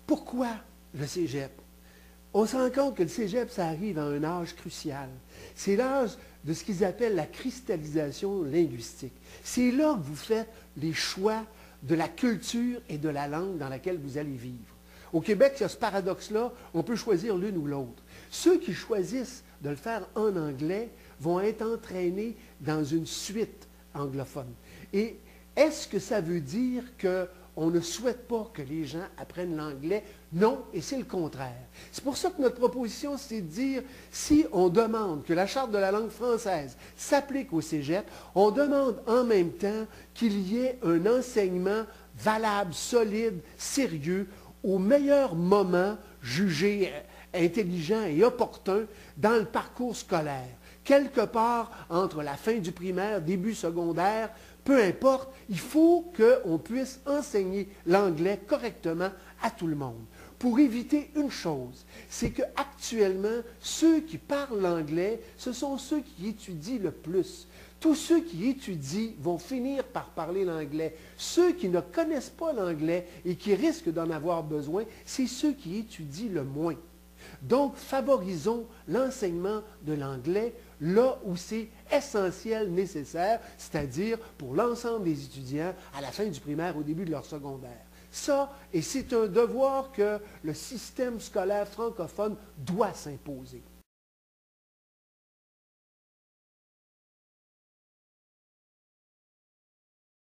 Pourquoi le cégep? On se rend compte que le cégep, ça arrive à un âge crucial. C'est l'âge de ce qu'ils appellent la cristallisation linguistique. C'est là que vous faites les choix de la culture et de la langue dans laquelle vous allez vivre. Au Québec, il y a ce paradoxe-là, on peut choisir l'une ou l'autre. Ceux qui choisissent de le faire en anglais vont être entraînés dans une suite anglophone. Et est-ce que ça veut dire qu'on ne souhaite pas que les gens apprennent l'anglais? Non, et c'est le contraire. C'est pour ça que notre proposition, c'est de dire, si on demande que la Charte de la langue française s'applique au cégep, on demande en même temps qu'il y ait un enseignement valable, solide, sérieux, au meilleur moment jugé intelligent et opportun dans le parcours scolaire. Quelque part entre la fin du primaire, début secondaire, peu importe, il faut qu'on puisse enseigner l'anglais correctement à tout le monde. Pour éviter une chose, c'est qu'actuellement, ceux qui parlent l'anglais, ce sont ceux qui étudient le plus. Tous ceux qui étudient vont finir par parler l'anglais. Ceux qui ne connaissent pas l'anglais et qui risquent d'en avoir besoin, c'est ceux qui étudient le moins. Donc, favorisons l'enseignement de l'anglais là où c'est essentiel, nécessaire, c'est-à-dire pour l'ensemble des étudiants à la fin du primaire, au début de leur secondaire. Ça, et c'est un devoir que le système scolaire francophone doit s'imposer.